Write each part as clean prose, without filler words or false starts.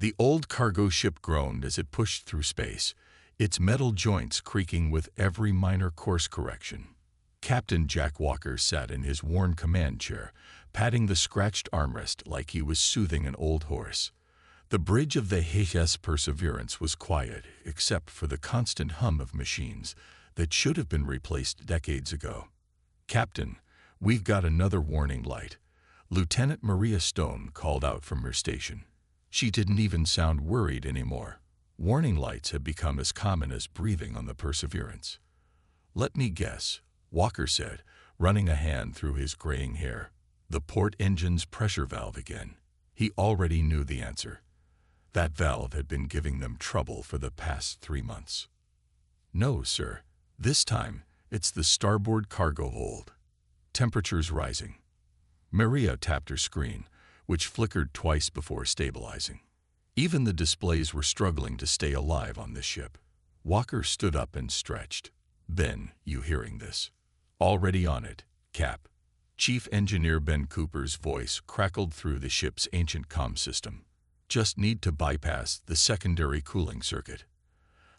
The old cargo ship groaned as it pushed through space, its metal joints creaking with every minor course correction. Captain Jack Walker sat in his worn command chair, patting the scratched armrest like he was soothing an old horse. The bridge of the HFY Perseverance was quiet, except for the constant hum of machines that should have been replaced decades ago. "Captain, we've got another warning light," Lieutenant Maria Stone called out from her station. She didn't even sound worried anymore. Warning lights had become as common as breathing on the Perseverance. "Let me guess," Walker said, running a hand through his graying hair. "The port engine's pressure valve again." He already knew the answer. That valve had been giving them trouble for the past 3 months. "No, sir. This time, it's the starboard cargo hold. Temperature's rising." Maria tapped her screen, which flickered twice before stabilizing. Even the displays were struggling to stay alive on this ship. Walker stood up and stretched. "Ben, you hearing this?" "Already on it, Cap." Chief Engineer Ben Cooper's voice crackled through the ship's ancient comm system. "Just need to bypass the secondary cooling circuit.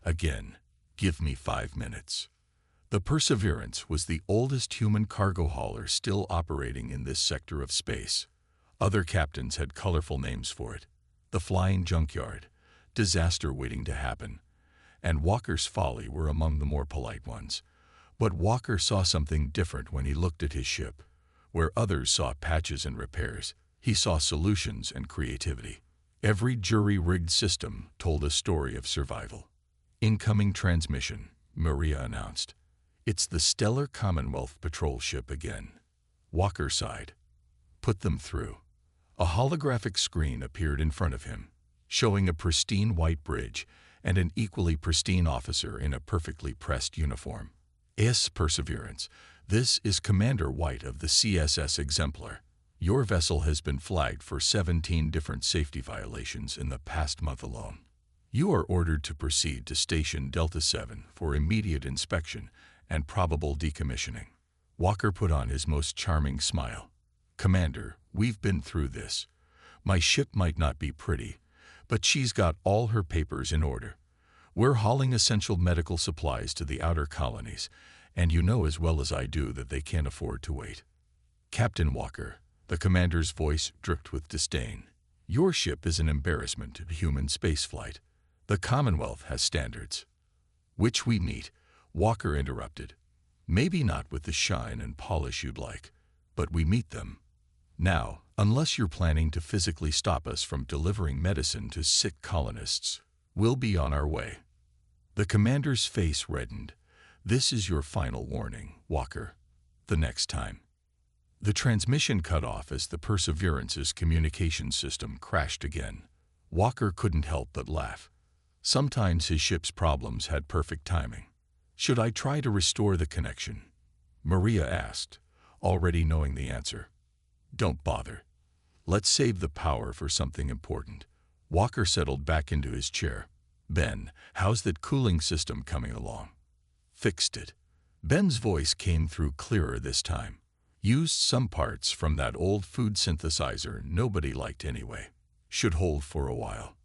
Again, give me 5 minutes." The Perseverance was the oldest human cargo hauler still operating in this sector of space. Other captains had colorful names for it: the Flying Junkyard, Disaster Waiting to Happen, and Walker's Folly were among the more polite ones. But Walker saw something different when he looked at his ship. Where others saw patches and repairs, he saw solutions and creativity. Every jury-rigged system told a story of survival. "Incoming transmission," Maria announced. "It's the Stellar Commonwealth patrol ship again." Walker sighed. "Put them through." A holographic screen appeared in front of him, showing a pristine white bridge and an equally pristine officer in a perfectly pressed uniform. "Perseverance, this is Commander White of the CSS Exemplar. Your vessel has been flagged for 17 different safety violations in the past month alone. You are ordered to proceed to Station Delta 7 for immediate inspection and probable decommissioning." Walker put on his most charming smile. "Commander, we've been through this. My ship might not be pretty, but she's got all her papers in order. We're hauling essential medical supplies to the outer colonies, and you know as well as I do that they can't afford to wait." "Captain Walker," the commander's voice dripped with disdain, "your ship is an embarrassment to human spaceflight. The Commonwealth has standards." "Which we meet," Walker interrupted. "Maybe not with the shine and polish you'd like, but we meet them. Now, unless you're planning to physically stop us from delivering medicine to sick colonists, we'll be on our way." The commander's face reddened. "This is your final warning, Walker. The next time." The transmission cut off as the Perseverance's communication system crashed again. Walker couldn't help but laugh. Sometimes his ship's problems had perfect timing. "Should I try to restore the connection?" Maria asked, already knowing the answer. "Don't bother. Let's save the power for something important." Walker settled back into his chair. "Ben, how's that cooling system coming along?" "Fixed it." Ben's voice came through clearer this time. "Used some parts from that old food synthesizer nobody liked anyway. Should hold for a while."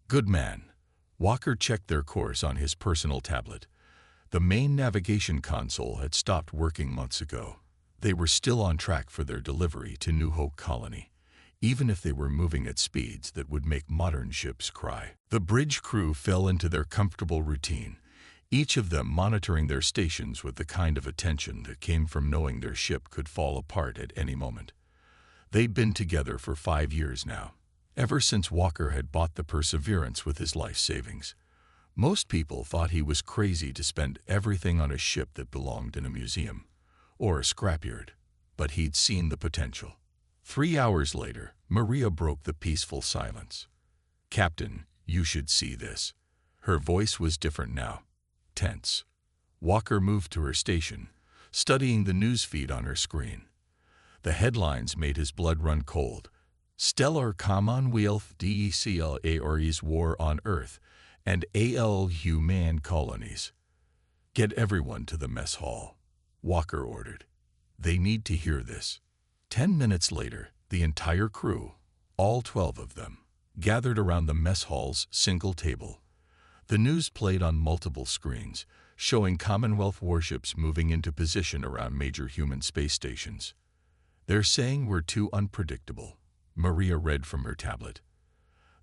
"Good man." Walker checked their course on his personal tablet. The main navigation console had stopped working months ago. They were still on track for their delivery to New Hope Colony, even if they were moving at speeds that would make modern ships cry. The bridge crew fell into their comfortable routine, each of them monitoring their stations with the kind of attention that came from knowing their ship could fall apart at any moment. They'd been together for 5 years now, ever since Walker had bought the Perseverance with his life savings. Most people thought he was crazy to spend everything on a ship that belonged in a museum or a scrapyard, but he'd seen the potential. 3 hours later, Maria broke the peaceful silence. "Captain, you should see this." Her voice was different now, tense. Walker moved to her station, studying the news feed on her screen. The headlines made his blood run cold. "Stellar Commonwealth declares war on Earth and AL human colonies." "Get everyone to the mess hall," Walker ordered. "They need to hear this." 10 minutes later, the entire crew, all 12 of them, gathered around the mess hall's single table. The news played on multiple screens, showing Commonwealth warships moving into position around major human space stations. "They're saying we're too unpredictable," Maria read from her tablet.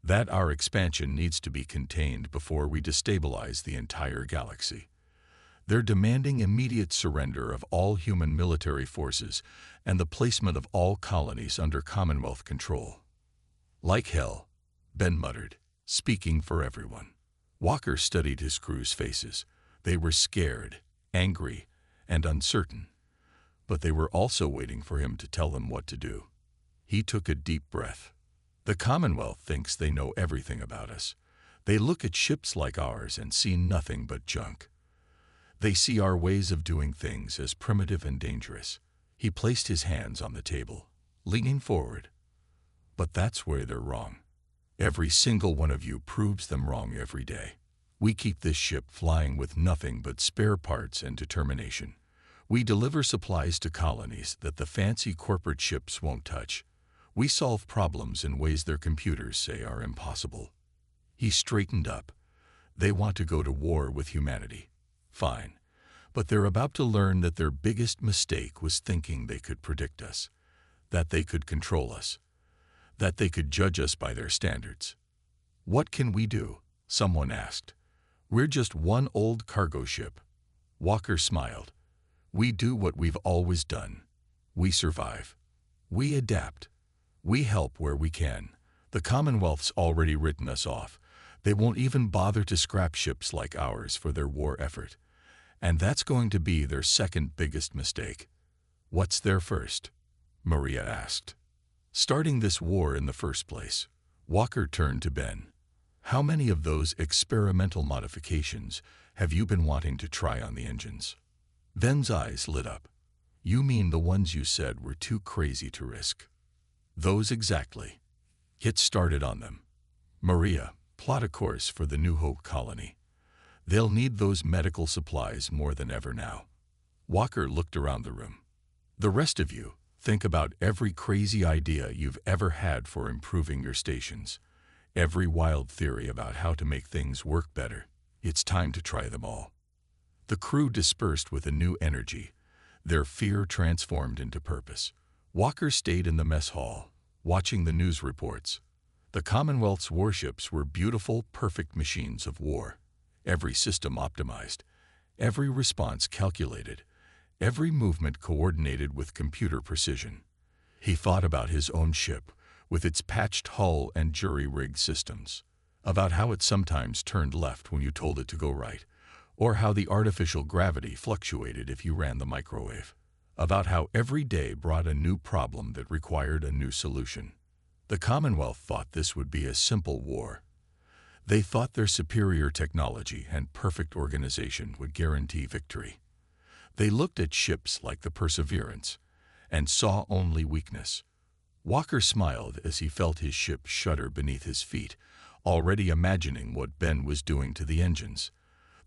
"That our expansion needs to be contained before we destabilize the entire galaxy. They're demanding immediate surrender of all human military forces and the placement of all colonies under Commonwealth control." "Like hell," Ben muttered, speaking for everyone. Walker studied his crew's faces. They were scared, angry, and uncertain. But they were also waiting for him to tell them what to do. He took a deep breath. "The Commonwealth thinks they know everything about us. They look at ships like ours and see nothing but junk. They see our ways of doing things as primitive and dangerous." He placed his hands on the table, leaning forward. "But that's where they're wrong. Every single one of you proves them wrong every day. We keep this ship flying with nothing but spare parts and determination. We deliver supplies to colonies that the fancy corporate ships won't touch. We solve problems in ways their computers say are impossible." He straightened up. "They want to go to war with humanity. Fine. But they're about to learn that their biggest mistake was thinking they could predict us, that they could control us, that they could judge us by their standards." "What can we do?" someone asked. "We're just one old cargo ship." Walker smiled. "We do what we've always done. We survive. We adapt. We help where we can. The Commonwealth's already written us off. They won't even bother to scrap ships like ours for their war effort. And that's going to be their second biggest mistake." "What's their first?" Maria asked. "Starting this war in the first place." Walker turned to Ben. "How many of those experimental modifications have you been wanting to try on the engines?" Ben's eyes lit up. "You mean the ones you said were too crazy to risk?" "Those exactly. Get started on them. Maria, plot a course for the New Hope colony. They'll need those medical supplies more than ever now." Walker looked around the room. "The rest of you, think about every crazy idea you've ever had for improving your stations. Every wild theory about how to make things work better. It's time to try them all." The crew dispersed with a new energy, their fear transformed into purpose. Walker stayed in the mess hall, watching the news reports. The Commonwealth's warships were beautiful, perfect machines of war. Every system optimized, every response calculated, every movement coordinated with computer precision. He thought about his own ship, with its patched hull and jury-rigged systems, about how it sometimes turned left when you told it to go right, or how the artificial gravity fluctuated if you ran the microwave, about how every day brought a new problem that required a new solution. The Commonwealth thought this would be a simple war. They thought their superior technology and perfect organization would guarantee victory. They looked at ships like the Perseverance and saw only weakness. Walker smiled as he felt his ship shudder beneath his feet, already imagining what Ben was doing to the engines.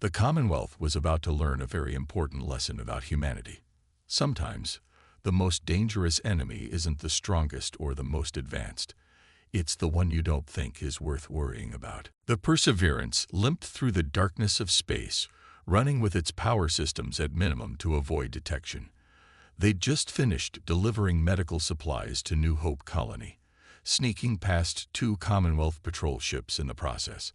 The Commonwealth was about to learn a very important lesson about humanity. Sometimes, the most dangerous enemy isn't the strongest or the most advanced. It's the one you don't think is worth worrying about. The Perseverance limped through the darkness of space, running with its power systems at minimum to avoid detection. They'd just finished delivering medical supplies to New Hope Colony, sneaking past 2 Commonwealth patrol ships in the process.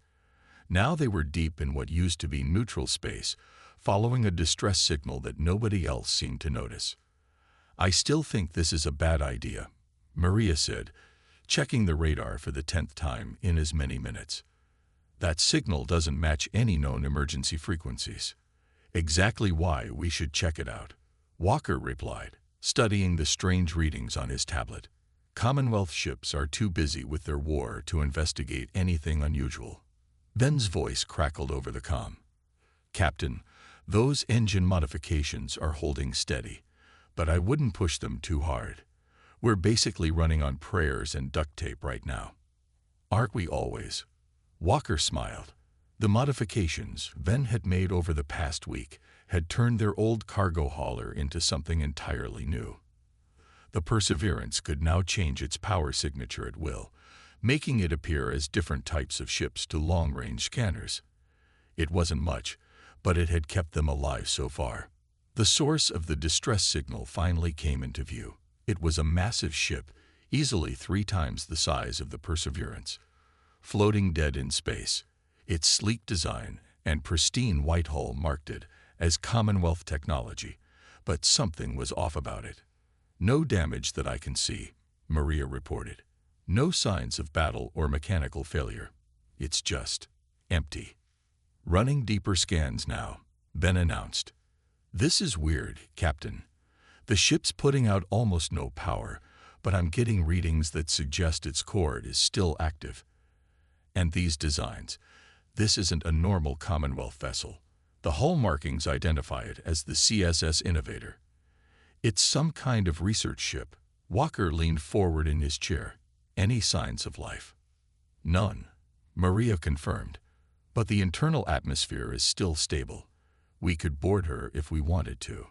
Now they were deep in what used to be neutral space, following a distress signal that nobody else seemed to notice. "I still think this is a bad idea," Maria said, checking the radar for the 10th time in as many minutes. "That signal doesn't match any known emergency frequencies." "Exactly why we should check it out," Walker replied, studying the strange readings on his tablet. "Commonwealth ships are too busy with their war to investigate anything unusual." Ben's voice crackled over the comm. "Captain, those engine modifications are holding steady, but I wouldn't push them too hard. We're basically running on prayers and duct tape right now." "Aren't we always?" Walker smiled. The modifications Ben had made over the past week had turned their old cargo hauler into something entirely new. The Perseverance could now change its power signature at will, making it appear as different types of ships to long-range scanners. It wasn't much, but it had kept them alive so far. The source of the distress signal finally came into view. It was a massive ship, easily 3 times the size of the Perseverance, floating dead in space. Its sleek design and pristine white hull marked it as Commonwealth technology, but something was off about it. "No damage that I can see," Maria reported. "No signs of battle or mechanical failure. It's just empty." "Running deeper scans now," Ben announced. "This is weird, Captain. The ship's putting out almost no power, but I'm getting readings that suggest its core is still active. And these designs, this isn't a normal Commonwealth vessel. The hull markings identify it as the CSS Innovator. It's some kind of research ship." Walker leaned forward in his chair. "Any signs of life?" "None," Maria confirmed. "But the internal atmosphere is still stable. We could board her if we wanted to."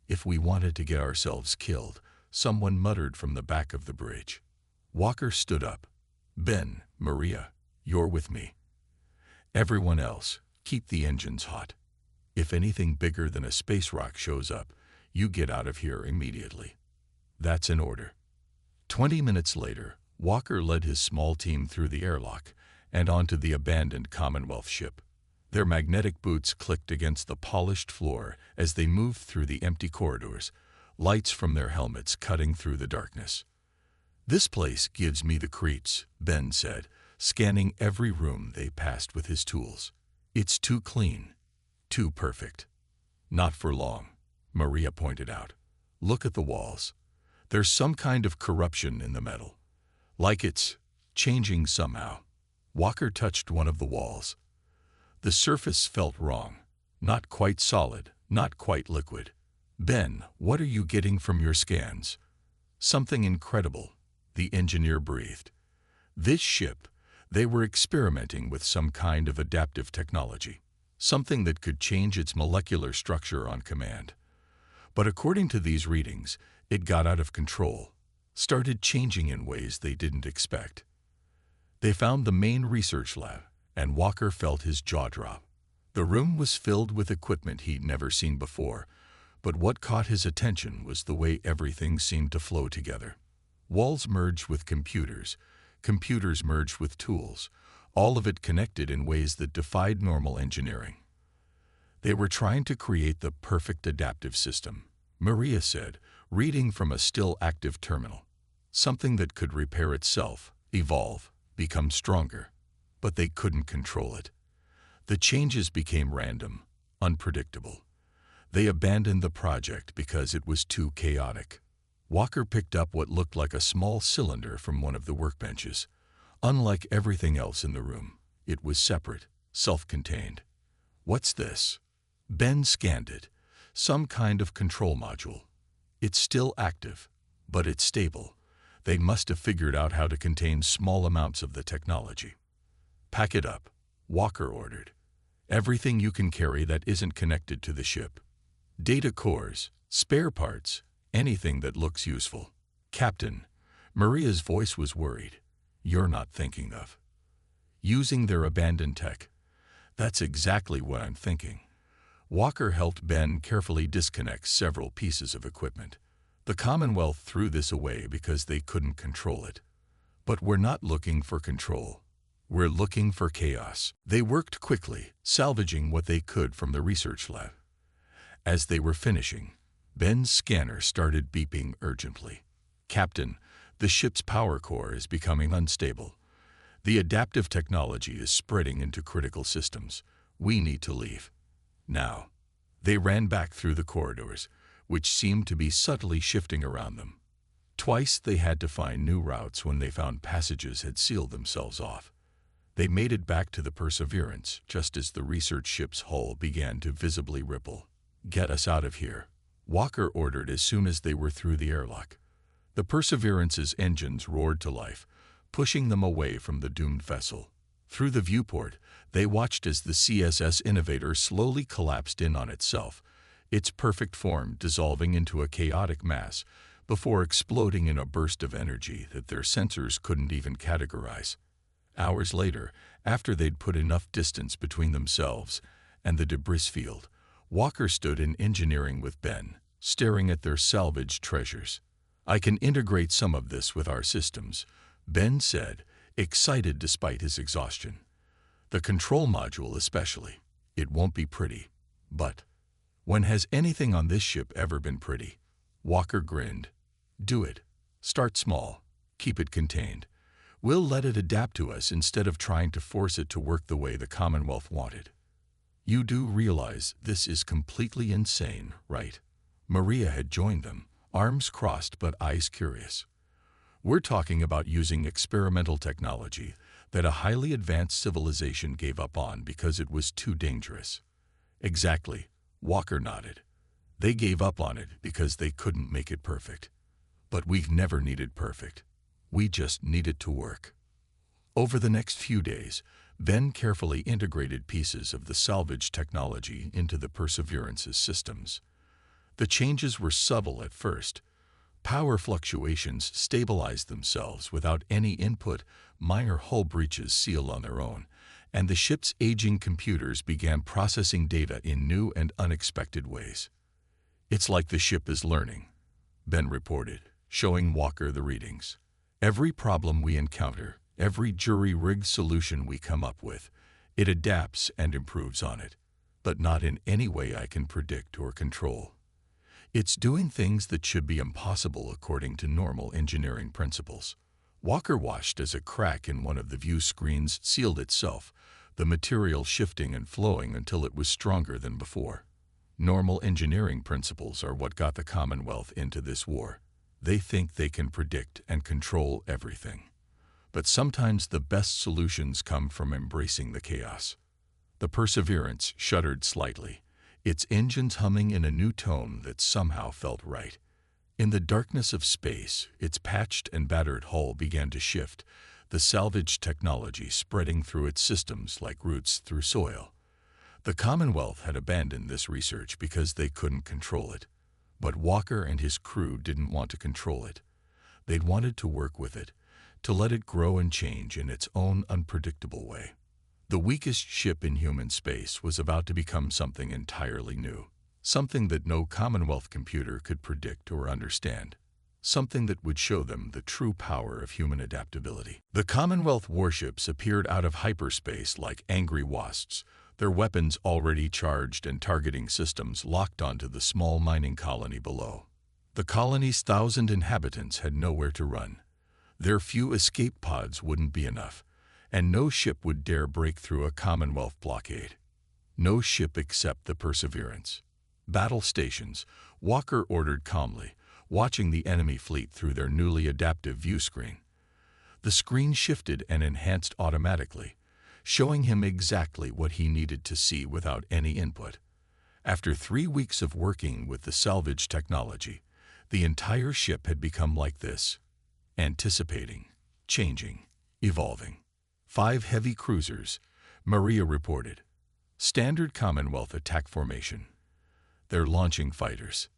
"If we wanted to get ourselves killed," someone muttered from the back of the bridge. Walker stood up. "Ben, Maria, you're with me. Everyone else, keep the engines hot. If anything bigger than a space rock shows up, you get out of here immediately." "That's an order." 20 minutes later, Walker led his small team through the airlock and onto the abandoned Commonwealth ship. Their magnetic boots clicked against the polished floor as they moved through the empty corridors, lights from their helmets cutting through the darkness. "This place gives me the creeps," Ben said, scanning every room they passed with his tools. "It's too clean, too perfect." "Not for long," Maria pointed out. "Look at the walls. There's some kind of corruption in the metal. Like it's changing somehow." Walker touched one of the walls. The surface felt wrong. Not quite solid, not quite liquid. "Ben, what are you getting from your scans?" "Something incredible," the engineer breathed. "This ship, they were experimenting with some kind of adaptive technology, something that could change its molecular structure on command. But according to these readings, it got out of control, started changing in ways they didn't expect. They found the main research lab, and Walker felt his jaw drop. The room was filled with equipment he'd never seen before, but what caught his attention was the way everything seemed to flow together. Walls merged with computers, computers merged with tools, all of it connected in ways that defied normal engineering. They were trying to create the perfect adaptive system, Maria said, reading from a still active terminal. Something that could repair itself, evolve, become stronger. But they couldn't control it. The changes became random, unpredictable. They abandoned the project because it was too chaotic. Walker picked up what looked like a small cylinder from one of the workbenches. Unlike everything else in the room, it was separate, self-contained. "What's this?" Ben scanned it. "Some kind of control module. It's still active, but it's stable. They must have figured out how to contain small amounts of the technology." "Pack it up," Walker ordered. "Everything you can carry that isn't connected to the ship. Data cores, spare parts, anything that looks useful." "Captain," Maria's voice was worried, "you're not thinking of using their abandoned tech." "That's exactly what I'm thinking." Walker helped Ben carefully disconnect several pieces of equipment. "The Commonwealth threw this away because they couldn't control it. But we're not looking for control. We're looking for chaos." They worked quickly, salvaging what they could from the research lab. As they were finishing, Ben's scanner started beeping urgently. "Captain, the ship's power core is becoming unstable. The adaptive technology is spreading into critical systems. We need to leave. Now." They ran back through the corridors, which seemed to be subtly shifting around them. Twice they had to find new routes when they found passages had sealed themselves off. They made it back to the Perseverance just as the research ship's hull began to visibly ripple. "Get us out of here," Walker ordered as soon as they were through the airlock. The Perseverance's engines roared to life, pushing them away from the doomed vessel. Through the viewport, they watched as the CSS Innovator slowly collapsed in on itself, its perfect form dissolving into a chaotic mass before exploding in a burst of energy that their sensors couldn't even categorize. Hours later, after they'd put enough distance between themselves and the debris field, Walker stood in engineering with Ben, staring at their salvaged treasures. "I can integrate some of this with our systems," Ben said, excited despite his exhaustion. "The control module especially. It won't be pretty, but when has anything on this ship ever been pretty?" Walker grinned. "Do it. Start small. Keep it contained. We'll let it adapt to us instead of trying to force it to work the way the Commonwealth wanted." "You do realize this is completely insane, right?" Maria had joined them, arms crossed but eyes curious. "We're talking about using experimental technology that a highly advanced civilization gave up on because it was too dangerous." "Exactly," Walker nodded. "They gave up on it because they couldn't make it perfect. But we've never needed perfect. We just need it to work." Over the next few days, Ben carefully integrated pieces of the salvage technology into the Perseverance's systems. The changes were subtle at first. Power fluctuations stabilized themselves without any input, minor hull breaches sealed on their own, and the ship's aging computers began processing data in new and unexpected ways. "It's like the ship is learning," Ben reported, showing Walker the readings. "Every problem we encounter, every jury-rigged solution we come up with, it adapts and improves on it, but not in any way I can predict or control. It's doing things that should be impossible according to normal engineering principles." Walker watched as a crack in one of the view screens sealed itself, the material shifting and flowing until it was stronger than before. Normal engineering principles are what got the Commonwealth into this war. They think they can predict and control everything. But sometimes the best solutions come from embracing the chaos. The Perseverance shuddered slightly, its engines humming in a new tone that somehow felt right. In the darkness of space, its patched and battered hull began to shift, the salvage technology spreading through its systems like roots through soil. The Commonwealth had abandoned this research because they couldn't control it. But Walker and his crew didn't want to control it. They'd wanted to work with it, to let it grow and change in its own unpredictable way. The weakest ship in human space was about to become something entirely new, something that no Commonwealth computer could predict or understand, something that would show them the true power of human adaptability. The Commonwealth warships appeared out of hyperspace like angry wasps, their weapons already charged and targeting systems locked onto the small mining colony below. The colony's 1,000 inhabitants had nowhere to run. Their few escape pods wouldn't be enough, and no ship would dare break through a Commonwealth blockade. No ship except the Perseverance. "Battle stations," Walker ordered calmly, watching the enemy fleet through their newly adaptive view screen. The screen shifted and enhanced automatically, showing him exactly what he needed to see without any input. After 3 weeks of working with the salvage technology, the entire ship had become like this: anticipating, changing, evolving. 5 heavy cruisers, Maria reported. Standard Commonwealth attack formation. They're launching fighters.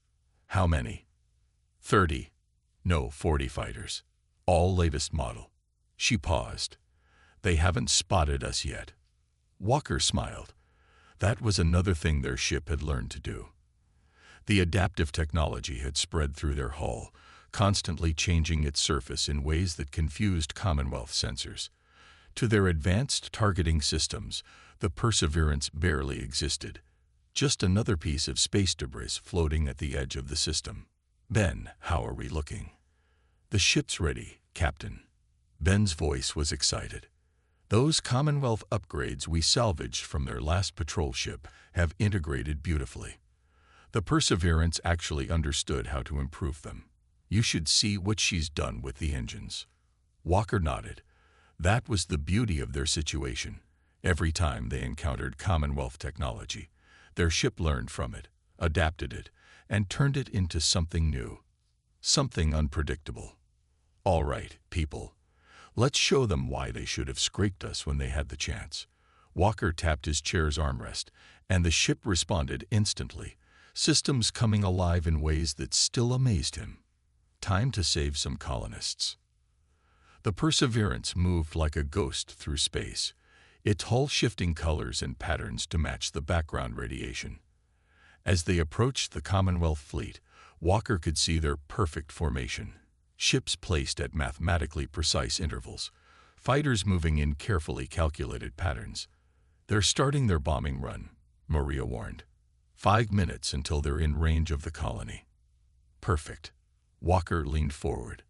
How many? 30. No, 40 fighters. All latest model. She paused. They haven't spotted us yet. Walker smiled. That was another thing their ship had learned to do. The adaptive technology had spread through their hull, constantly changing its surface in ways that confused Commonwealth sensors. To their advanced targeting systems, the Perseverance barely existed. Just another piece of space debris floating at the edge of the system. "Ben, how are we looking?" "The ship's ready, Captain." Ben's voice was excited. "Those Commonwealth upgrades we salvaged from their last patrol ship have integrated beautifully. The Perseverance actually understood how to improve them. You should see what she's done with the engines." Walker nodded. That was the beauty of their situation. Every time they encountered Commonwealth technology, their ship learned from it, adapted it, and turned it into something new, something unpredictable. "All right, people. Let's show them why they should have scraped us when they had the chance." Walker tapped his chair's armrest, and the ship responded instantly, systems coming alive in ways that still amazed him. Time to save some colonists. The Perseverance moved like a ghost through space, its hull shifting colors and patterns to match the background radiation. As they approached the Commonwealth fleet, Walker could see their perfect formation. Ships placed at mathematically precise intervals, fighters moving in carefully calculated patterns. "They're starting their bombing run," Maria warned. 5 minutes until they're in range of the colony." "Perfect." Walker leaned forward.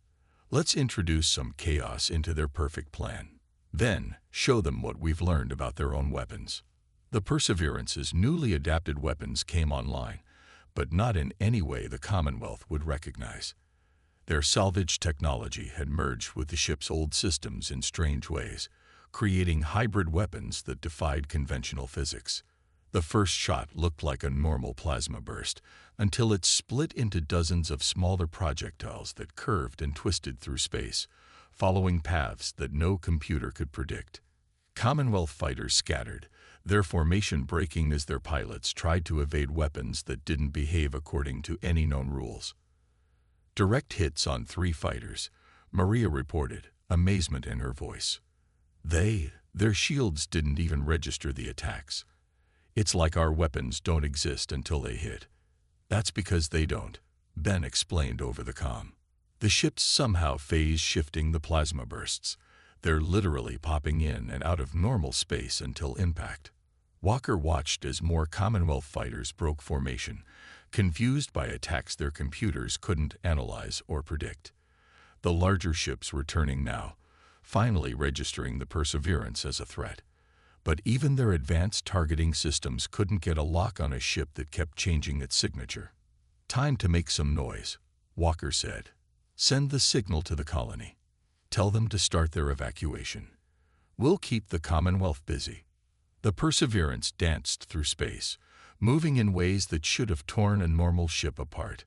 "Let's introduce some chaos into their perfect plan. Then, show them what we've learned about their own weapons." The Perseverance's newly adapted weapons came online, but not in any way the Commonwealth would recognize. Their salvage technology had merged with the ship's old systems in strange ways, creating hybrid weapons that defied conventional physics. The first shot looked like a normal plasma burst, until it split into dozens of smaller projectiles that curved and twisted through space, following paths that no computer could predict. Commonwealth fighters scattered, their formation breaking as their pilots tried to evade weapons that didn't behave according to any known rules. "Direct hits on 3 fighters," Maria reported, amazement in her voice. Their shields didn't even register the attacks. "It's like our weapons don't exist until they hit." "That's because they don't," Ben explained over the comm. "The ship's somehow phase-shifting the plasma bursts. They're literally popping in and out of normal space until impact." Walker watched as more Commonwealth fighters broke formation, confused by attacks their computers couldn't analyze or predict. The larger ships were turning now, finally registering the Perseverance as a threat. But even their advanced targeting systems couldn't get a lock on a ship that kept changing its signature. "Time to make some noise," Walker said. "Send the signal to the colony. Tell them to start their evacuation. We'll keep the Commonwealth busy." The Perseverance danced through space, moving in ways that should have torn a normal ship apart.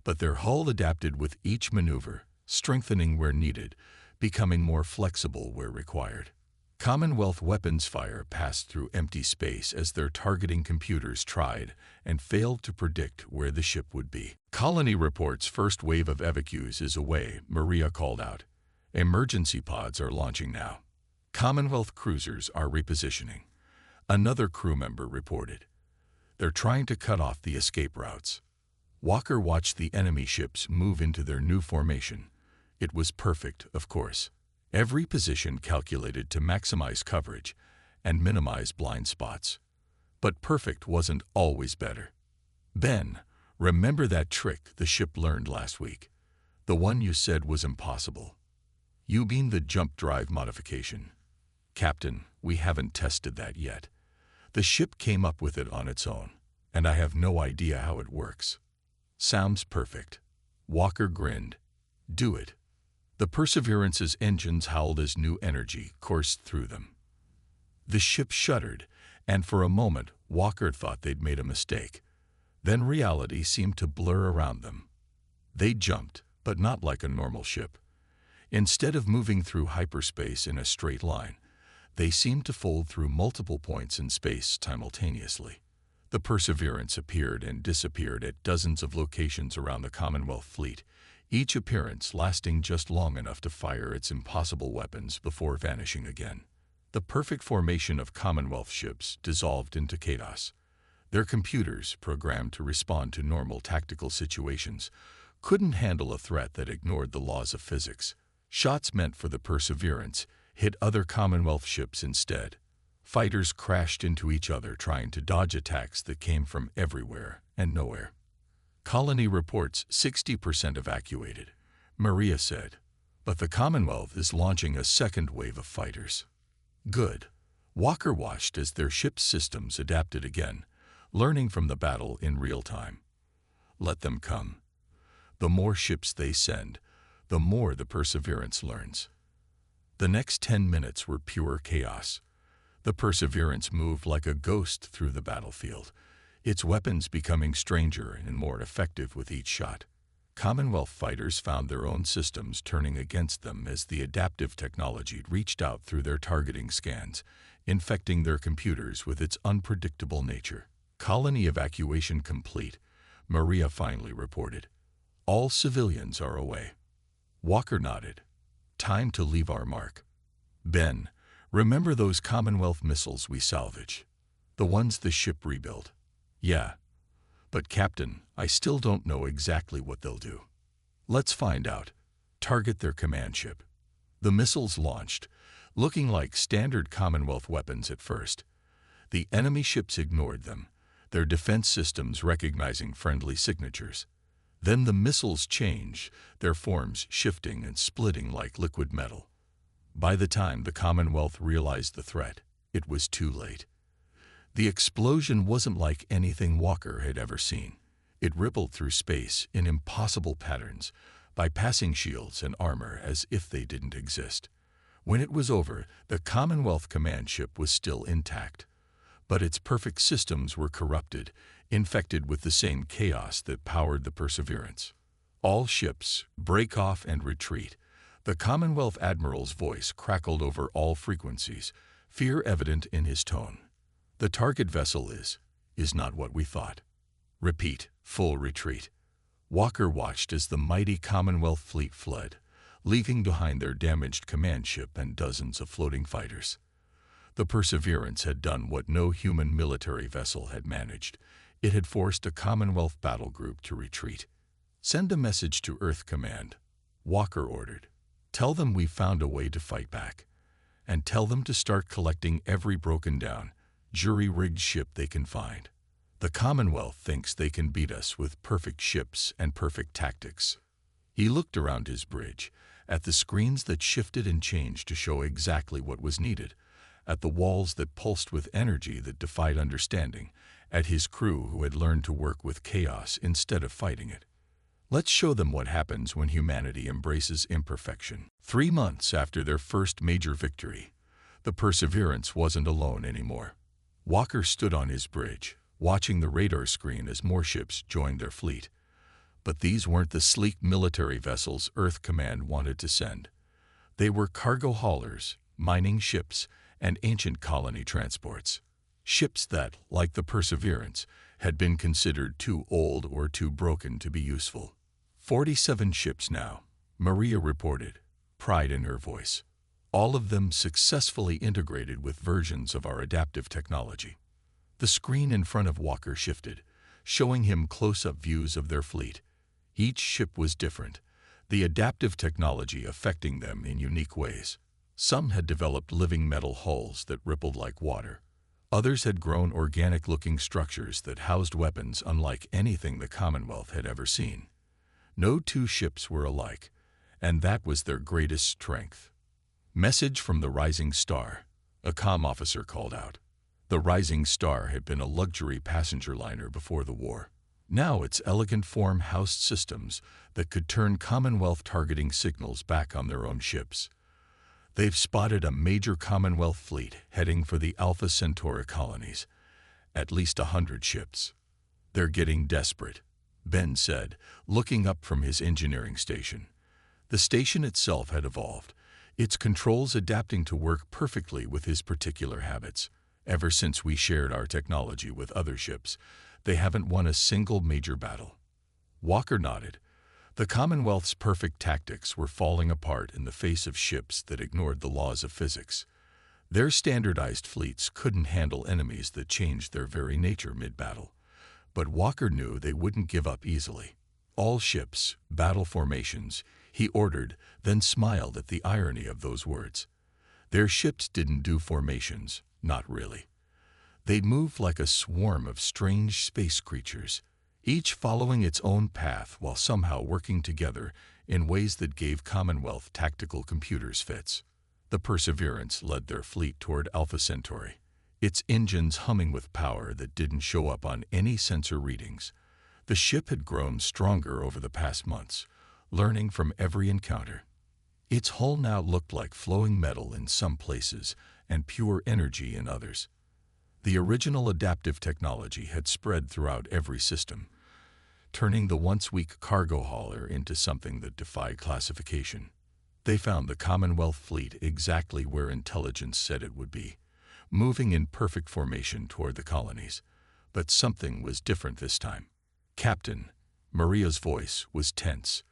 But their hull adapted with each maneuver, strengthening where needed, becoming more flexible where required. Commonwealth weapons fire passed through empty space as their targeting computers tried and failed to predict where the ship would be. "Colony reports first wave of evacuees is away," Maria called out. "Emergency pods are launching now. Commonwealth cruisers are repositioning." Another crew member reported. "They're trying to cut off the escape routes." Walker watched the enemy ships move into their new formation. It was perfect, of course. Every position calculated to maximize coverage and minimize blind spots. But perfect wasn't always better. "Ben, remember that trick the ship learned last week? The one you said was impossible." "You mean the jump drive modification?" "Captain, we haven't tested that yet. The ship came up with it on its own, and I have no idea how it works." "Sounds perfect." Walker grinned. "Do it." The Perseverance's engines howled as new energy coursed through them. The ship shuddered, and for a moment Walker thought they'd made a mistake. Then reality seemed to blur around them. They jumped, but not like a normal ship. Instead of moving through hyperspace in a straight line, they seemed to fold through multiple points in space simultaneously. The Perseverance appeared and disappeared at dozens of locations around the Commonwealth fleet, each appearance lasting just long enough to fire its impossible weapons before vanishing again. The perfect formation of Commonwealth ships dissolved into chaos. Their computers, programmed to respond to normal tactical situations, couldn't handle a threat that ignored the laws of physics. Shots meant for the Perseverance hit other Commonwealth ships instead. Fighters crashed into each other trying to dodge attacks that came from everywhere and nowhere. "Colony reports 60% evacuated," Maria said. "But the Commonwealth is launching a second wave of fighters." "Good." Walker watched as their ship's systems adapted again, learning from the battle in real time. "Let them come. The more ships they send, the more the Perseverance learns." The next 10 minutes were pure chaos. The Perseverance moved like a ghost through the battlefield, its weapons becoming stranger and more effective with each shot. Commonwealth fighters found their own systems turning against them as the adaptive technology reached out through their targeting scans, infecting their computers with its unpredictable nature. "Colony evacuation complete," Maria finally reported. All civilians are away. Walker nodded. Time to leave our mark. Ben, remember those Commonwealth missiles we salvaged? The ones the ship rebuilt? Yeah. But Captain, I still don't know exactly what they'll do. Let's find out. Target their command ship. The missiles launched, looking like standard Commonwealth weapons at first. The enemy ships ignored them, their defense systems recognizing friendly signatures. Then the missiles changed, their forms shifting and splitting like liquid metal. By the time the Commonwealth realized the threat, it was too late. The explosion wasn't like anything Walker had ever seen. It rippled through space in impossible patterns, bypassing shields and armor as if they didn't exist. When it was over, the Commonwealth command ship was still intact. But its perfect systems were corrupted, infected with the same chaos that powered the Perseverance. All ships, break off and retreat. The Commonwealth Admiral's voice crackled over all frequencies, fear evident in his tone. The target vessel is not what we thought. Repeat, full retreat. Walker watched as the mighty Commonwealth fleet fled, leaving behind their damaged command ship and dozens of floating fighters. The Perseverance had done what no human military vessel had managed. It had forced a Commonwealth battle group to retreat. Send a message to Earth Command, Walker ordered. Tell them we found a way to fight back. And tell them to start collecting every broken down, jury-rigged ship they can find. The Commonwealth thinks they can beat us with perfect ships and perfect tactics. He looked around his bridge, at the screens that shifted and changed to show exactly what was needed, at the walls that pulsed with energy that defied understanding, at his crew who had learned to work with chaos instead of fighting it. Let's show them what happens when humanity embraces imperfection. 3 months after their first major victory, the Perseverance wasn't alone anymore. Walker stood on his bridge, watching the radar screen as more ships joined their fleet. But these weren't the sleek military vessels Earth Command wanted to send. They were cargo haulers, mining ships, and ancient colony transports. Ships that, like the Perseverance, had been considered too old or too broken to be useful. 47 ships now, Maria reported, pride in her voice. All of them successfully integrated with versions of our adaptive technology. The screen in front of Walker shifted, showing him close-up views of their fleet. Each ship was different, the adaptive technology affecting them in unique ways. Some had developed living metal hulls that rippled like water. Others had grown organic-looking structures that housed weapons unlike anything the Commonwealth had ever seen. No two ships were alike, and that was their greatest strength. Message from the Rising Star, a comm officer called out. The Rising Star had been a luxury passenger liner before the war. Now its elegant form housed systems that could turn Commonwealth targeting signals back on their own ships. They've spotted a major Commonwealth fleet heading for the Alpha Centauri colonies. At least 100 ships. They're getting desperate, Ben said, looking up from his engineering station. The station itself had evolved, its controls adapting to work perfectly with his particular habits. Ever since we shared our technology with other ships, they haven't won a single major battle. Walker nodded. The Commonwealth's perfect tactics were falling apart in the face of ships that ignored the laws of physics. Their standardized fleets couldn't handle enemies that changed their very nature mid-battle. But Walker knew they wouldn't give up easily. All ships, battle formations, he ordered, then smiled at the irony of those words. Their ships didn't do formations, not really. They'd move like a swarm of strange space creatures, each following its own path while somehow working together in ways that gave Commonwealth tactical computers fits. The Perseverance led their fleet toward Alpha Centauri, its engines humming with power that didn't show up on any sensor readings. The ship had grown stronger over the past months, learning from every encounter. Its hull now looked like flowing metal in some places and pure energy in others. The original adaptive technology had spread throughout every system, turning the once weak cargo hauler into something that defied classification. They found the Commonwealth fleet exactly where intelligence said it would be, moving in perfect formation toward the colonies. But something was different this time. Captain, Maria's voice was tense.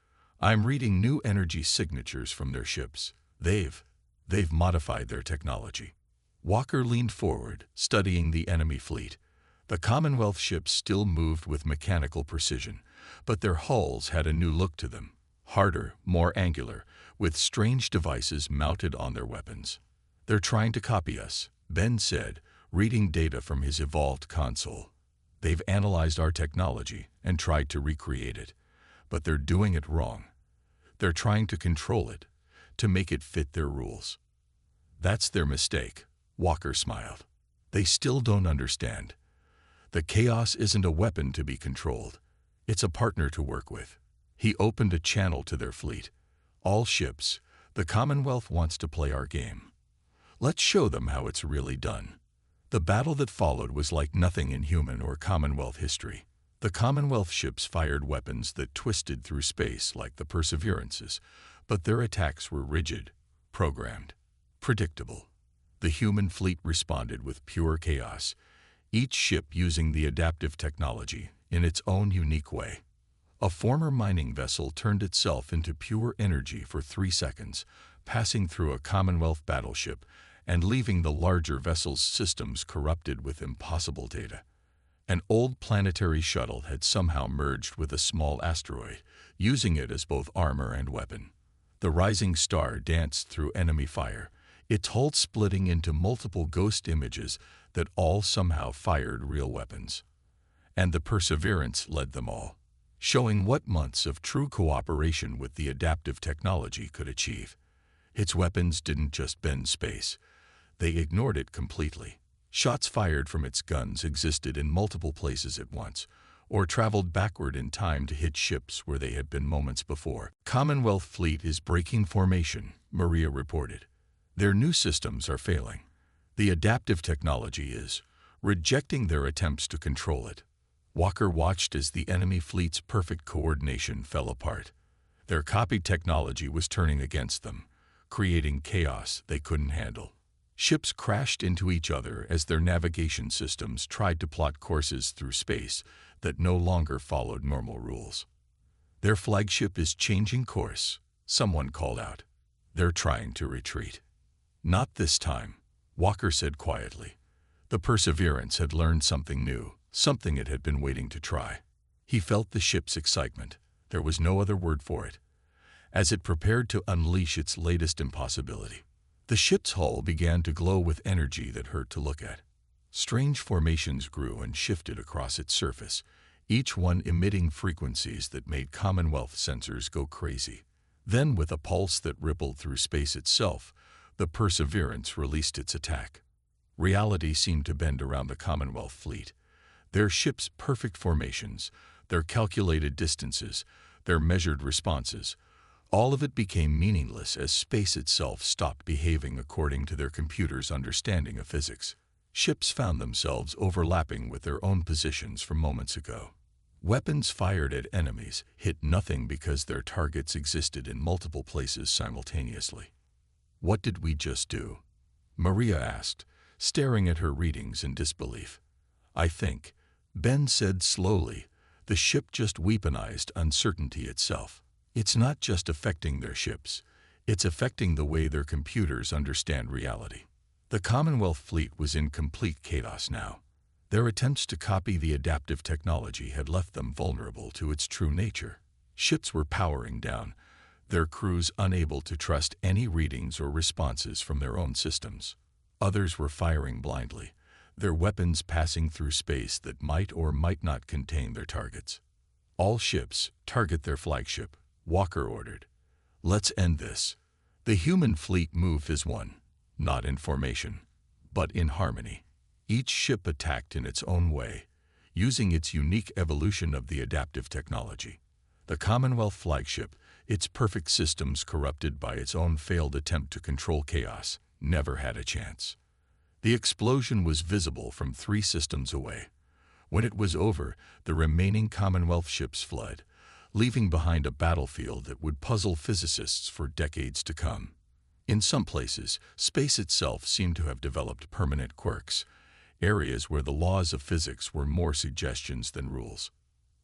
"I'm reading new energy signatures from their ships. They've modified their technology." Walker leaned forward, studying the enemy fleet. The Commonwealth ships still moved with mechanical precision, but their hulls had a new look to them. Harder, more angular, with strange devices mounted on their weapons. "They're trying to copy us," Ben said, reading data from his evolved console. "They've analyzed our technology and tried to recreate it, but they're doing it wrong. They're trying to control it, to make it fit their rules." "That's their mistake," Walker smiled. "They still don't understand. The chaos isn't a weapon to be controlled. It's a partner to work with." He opened a channel to their fleet. "All ships, the Commonwealth wants to play our game. Let's show them how it's really done." The battle that followed was like nothing in human or Commonwealth history. The Commonwealth ships fired weapons that twisted through space like the Perseverance's, but their attacks were rigid, programmed, predictable. The human fleet responded with pure chaos, each ship using the adaptive technology in its own unique way. A former mining vessel turned itself into pure energy for 3 seconds, passing through a Commonwealth battleship and leaving the larger vessel's systems corrupted with impossible data. An old planetary shuttle had somehow merged with a small asteroid, using it as both armor and weapon. The rising star danced through enemy fire, its hull splitting into multiple ghost images that all somehow fired real weapons. And the Perseverance led them all, showing what months of true cooperation with the adaptive technology could achieve. Its weapons didn't just bend space. They ignored it completely. Shots fired from its guns existed in multiple places at once, or traveled backward in time to hit ships where they had been moments before. "Commonwealth fleet is breaking formation," Maria reported. "Their new systems are failing. The adaptive technology is rejecting their attempts to control it." Walker watched as the enemy fleet's perfect coordination fell apart. Their copied technology was turning against them, creating chaos they couldn't handle. Ships crashed into each other as their navigation systems tried to plot courses through space that no longer followed normal rules. "Their flagship is changing course," someone called out. "They're trying to retreat." "Not this time," Walker said quietly. The Perseverance had learned something new, something it had been waiting to try. He felt the ship's excitement, there was no other word for it, as it prepared to unleash its latest impossibility. The ship's hull began to glow with energy that hurt to look at. Strange formations grew and shifted across its surface, each one emitting frequencies that made Commonwealth sensors go crazy. Then, with a pulse that rippled through space itself, the Perseverance released its attack. Reality seemed to bend around the Commonwealth fleet. Their ships' perfect formations, their calculated distances, their measured responses, all of it became meaningless as space itself stopped behaving according to their computer's understanding of physics. Ships found themselves overlapping with their own positions from moments ago. Weapons fired at enemies hit nothing because their targets existed in multiple places simultaneously. "What did we just do?" Maria asked, staring at her readings in disbelief. "I think," Ben said slowly, "the ship just weaponized uncertainty itself. It's not just affecting their ships, it's affecting the way their computers understand reality." The Commonwealth fleet was in complete chaos now. Their attempts to copy the adaptive technology had left them vulnerable to its true nature. Ships were powering down, their crews unable to trust any readings or responses from their own systems. Others were firing blindly, their weapons passing through space that might or might not contain their targets. "All ships, target their flagship," Walker ordered. "Let's end this." The human fleet moved as one, not in formation, but in harmony. Each ship attacked in its own way, using its unique evolution of the adaptive technology. The Commonwealth flagship, its perfect systems corrupted by its own failed attempt to control chaos, never had a chance. The explosion was visible from 3 systems away. When it was over, the remaining Commonwealth ships fled, leaving behind a battlefield that would puzzle physicists for decades to come. In some places, space itself seemed to have developed permanent quirks, areas where the laws of physics were more suggestions than rules.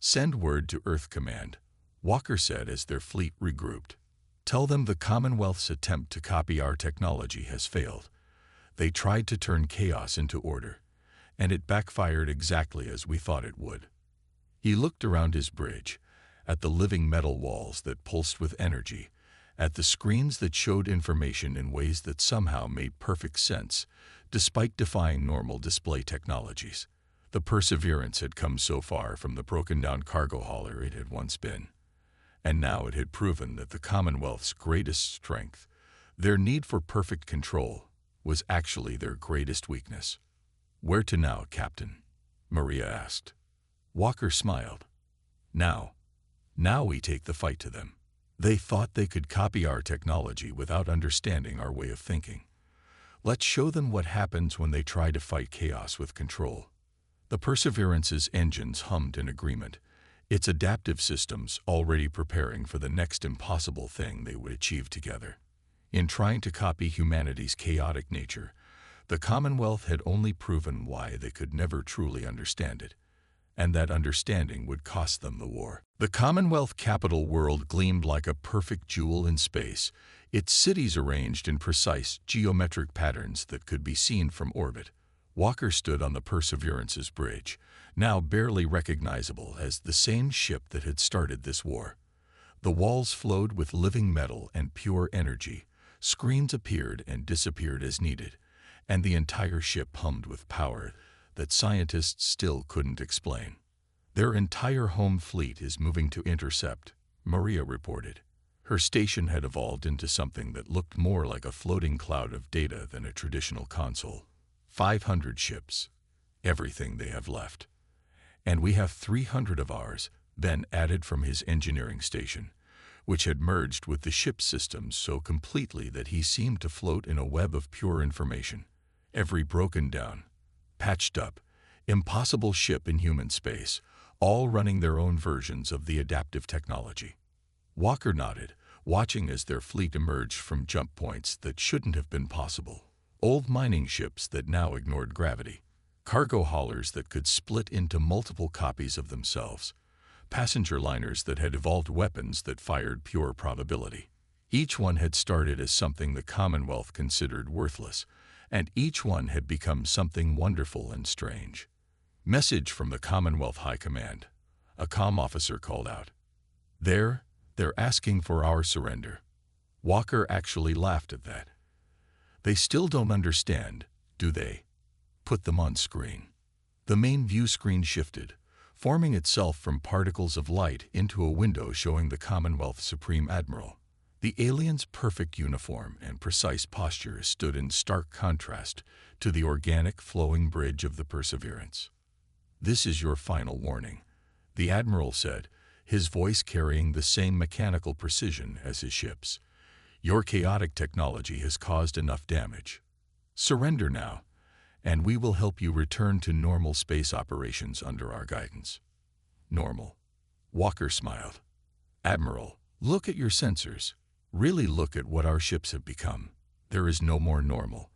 "Send word to Earth Command," Walker said as their fleet regrouped. "Tell them the Commonwealth's attempt to copy our technology has failed. They tried to turn chaos into order, and it backfired exactly as we thought it would." He looked around his bridge, at the living metal walls that pulsed with energy, at the screens that showed information in ways that somehow made perfect sense, despite defying normal display technologies. The Perseverance had come so far from the broken-down cargo hauler it had once been, and now it had proven that the Commonwealth's greatest strength, their need for perfect control, was actually their greatest weakness. "Where to now, Captain?" Maria asked. Walker smiled. Now we take the fight to them. They thought they could copy our technology without understanding our way of thinking. Let's show them what happens when they try to fight chaos with control." The Perseverance's engines hummed in agreement, its adaptive systems already preparing for the next impossible thing they would achieve together. In trying to copy humanity's chaotic nature, the Commonwealth had only proven why they could never truly understand it, and that understanding would cost them the war. The Commonwealth capital world gleamed like a perfect jewel in space, its cities arranged in precise geometric patterns that could be seen from orbit. Walker stood on the Perseverance's bridge, now barely recognizable as the same ship that had started this war. The walls flowed with living metal and pure energy, screens appeared and disappeared as needed, and the entire ship hummed with power that scientists still couldn't explain. "Their entire home fleet is moving to intercept," Maria reported. Her station had evolved into something that looked more like a floating cloud of data than a traditional console. 500 ships, everything they have left. "And we have 300 of ours," Ben added from his engineering station, which had merged with the ship's systems so completely that he seemed to float in a web of pure information. Every broken down, patched up, impossible ship in human space, all running their own versions of the adaptive technology. Walker nodded, watching as their fleet emerged from jump points that shouldn't have been possible. Old mining ships that now ignored gravity, cargo haulers that could split into multiple copies of themselves, passenger liners that had evolved weapons that fired pure probability. Each one had started as something the Commonwealth considered worthless, and each one had become something wonderful and strange. "Message from the Commonwealth High Command," a comm officer called out. They're asking for our surrender." Walker actually laughed at that. "They still don't understand, do they?" Put them on screen. The main view screen shifted, forming itself from particles of light into a window showing the Commonwealth Supreme Admiral. The alien's perfect uniform and precise posture stood in stark contrast to the organic, flowing bridge of the Perseverance. "This is your final warning," the Admiral said, his voice carrying the same mechanical precision as his ship's. "Your chaotic technology has caused enough damage. Surrender now, and we will help you return to normal space operations under our guidance." "Normal?" Walker smiled. "Admiral, look at your sensors. Really look at what our ships have become. There is no more normal.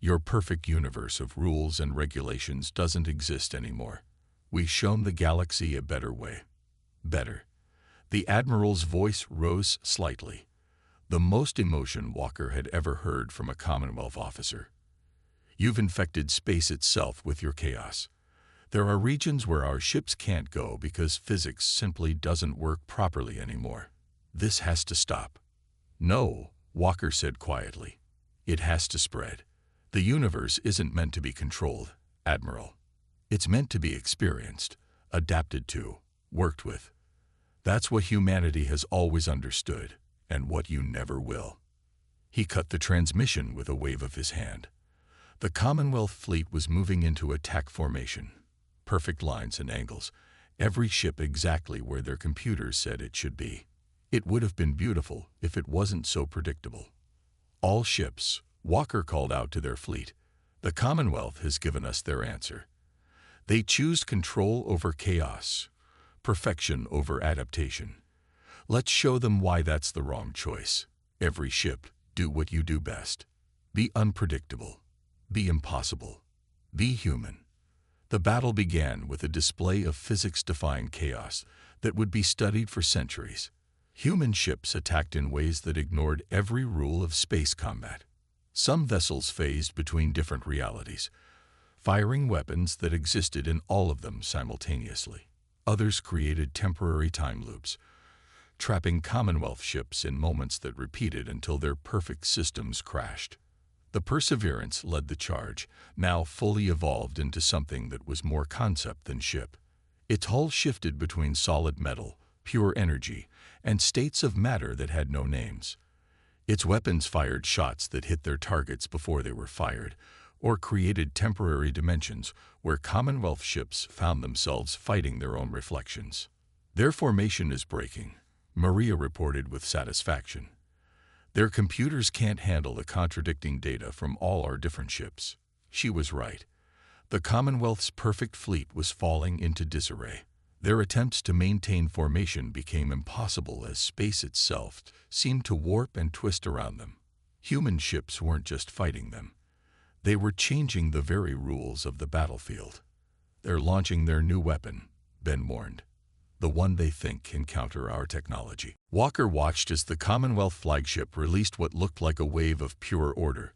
Your perfect universe of rules and regulations doesn't exist anymore. We've shown the galaxy a better way." "Better." The Admiral's voice rose slightly, the most emotion Walker had ever heard from a Commonwealth officer. "You've infected space itself with your chaos. There are regions where our ships can't go because physics simply doesn't work properly anymore. This has to stop." "No," Walker said quietly. "It has to spread. The universe isn't meant to be controlled, Admiral. It's meant to be experienced, adapted to, worked with. That's what humanity has always understood, and what you never will." He cut the transmission with a wave of his hand. The Commonwealth fleet was moving into attack formation. Perfect lines and angles, every ship exactly where their computers said it should be. It would have been beautiful if it wasn't so predictable. "All ships," Walker called out to their fleet. "The Commonwealth has given us their answer. They choose control over chaos, perfection over adaptation. Let's show them why that's the wrong choice. Every ship, do what you do best. Be unpredictable. Be impossible. Be human." The battle began with a display of physics-defying chaos that would be studied for centuries. Human ships attacked in ways that ignored every rule of space combat. Some vessels phased between different realities, firing weapons that existed in all of them simultaneously. Others created temporary time loops, trapping Commonwealth ships in moments that repeated until their perfect systems crashed. The Perseverance led the charge, now fully evolved into something that was more concept than ship. Its hull shifted between solid metal, pure energy, and states of matter that had no names. Its weapons fired shots that hit their targets before they were fired, or created temporary dimensions where Commonwealth ships found themselves fighting their own reflections. "Their formation is breaking," Maria reported with satisfaction. "Their computers can't handle the contradicting data from all our different ships." She was right. The Commonwealth's perfect fleet was falling into disarray. Their attempts to maintain formation became impossible as space itself seemed to warp and twist around them. Human ships weren't just fighting them. They were changing the very rules of the battlefield. "They're launching their new weapon," Ben warned. "The one they think can counter our technology." Walker watched as the Commonwealth flagship released what looked like a wave of pure order,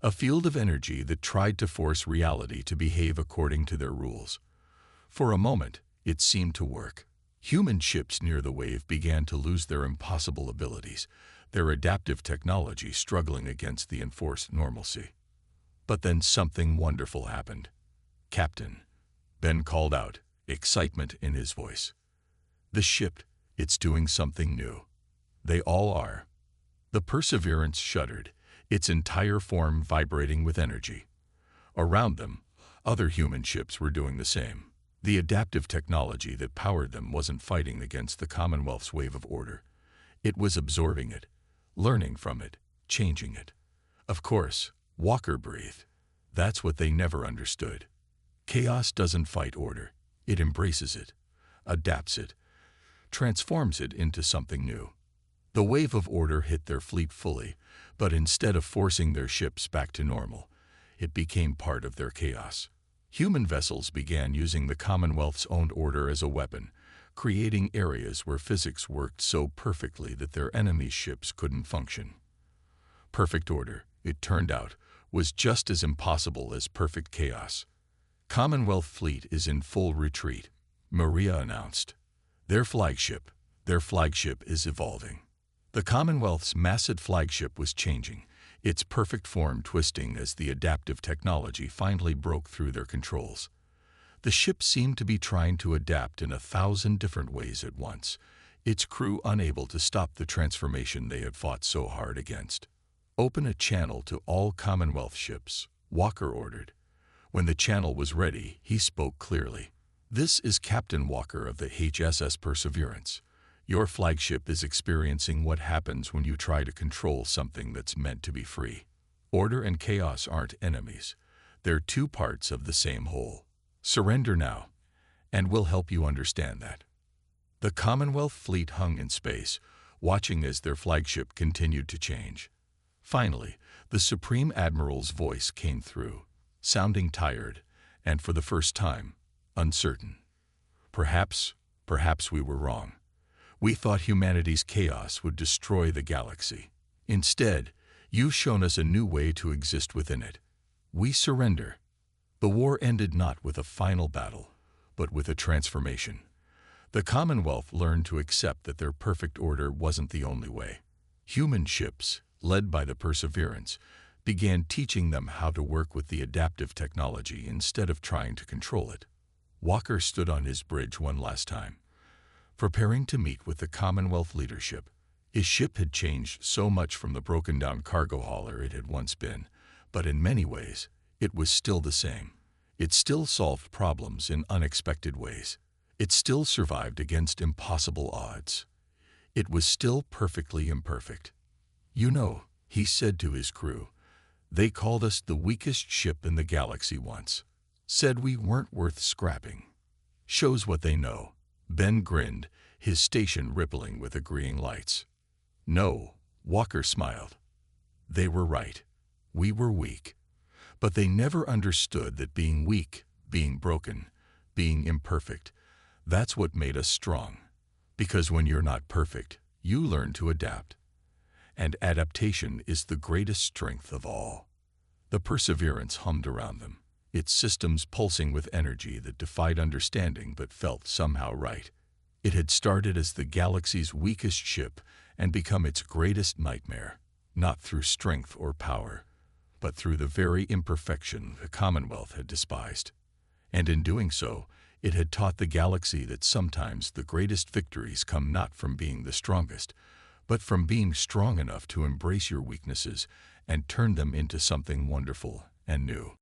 a field of energy that tried to force reality to behave according to their rules. For a moment, it seemed to work. Human ships near the wave began to lose their impossible abilities, their adaptive technology struggling against the enforced normalcy. But then something wonderful happened. "Captain," Ben called out, excitement in his voice. "The ship, it's doing something new." "They all are." The Perseverance shuddered, its entire form vibrating with energy. Around them, other human ships were doing the same. The adaptive technology that powered them wasn't fighting against the Commonwealth's wave of order. It was absorbing it, learning from it, changing it. Of course, Walker breathed. That's what they never understood. Chaos doesn't fight order. It embraces it, adapts it, transforms it into something new. The wave of order hit their fleet fully, but instead of forcing their ships back to normal, it became part of their chaos. Human vessels began using the Commonwealth's own order as a weapon, creating areas where physics worked so perfectly that their enemies' ships couldn't function. Perfect order, it turned out, was just as impossible as perfect chaos. "Commonwealth fleet is in full retreat," Maria announced. Their flagship is evolving." The Commonwealth's massive flagship was changing, its perfect form twisting as the adaptive technology finally broke through their controls. The ship seemed to be trying to adapt in 1,000 different ways at once, its crew unable to stop the transformation they had fought so hard against. "Open a channel to all Commonwealth ships," Walker ordered. When the channel was ready, he spoke clearly. "This is Captain Walker of the HSS Perseverance. Your flagship is experiencing what happens when you try to control something that's meant to be free. Order and chaos aren't enemies. They're two parts of the same whole. Surrender now, and we'll help you understand that." The Commonwealth fleet hung in space, watching as their flagship continued to change. Finally, the Supreme Admiral's voice came through, sounding tired, and for the first time, uncertain. Perhaps we were wrong. We thought humanity's chaos would destroy the galaxy. Instead, you've shown us a new way to exist within it. We surrender." The war ended not with a final battle, but with a transformation. The Commonwealth learned to accept that their perfect order wasn't the only way. Human ships, led by the Perseverance, began teaching them how to work with the adaptive technology instead of trying to control it. Walker stood on his bridge one last time, preparing to meet with the Commonwealth leadership. His ship had changed so much from the broken-down cargo hauler it had once been, but in many ways, it was still the same. It still solved problems in unexpected ways. It still survived against impossible odds. It was still perfectly imperfect. "You know," he said to his crew, "they called us the weakest ship in the galaxy once. Said we weren't worth scrapping. Shows what they know." Ben grinned, his station rippling with agreeing lights. "No," Walker smiled. "They were right. We were weak. But they never understood that being weak, being broken, being imperfect. That's what made us strong. Because when you're not perfect, you learn to adapt. And adaptation is the greatest strength of all. The Perseverance hummed around them, its systems pulsing with energy that defied understanding but felt somehow right. It had started as the galaxy's weakest ship and become its greatest nightmare, not through strength or power, but through the very imperfection the Commonwealth had despised. And in doing so, it had taught the galaxy that sometimes the greatest victories come not from being the strongest, but from being strong enough to embrace your weaknesses and turn them into something wonderful and new.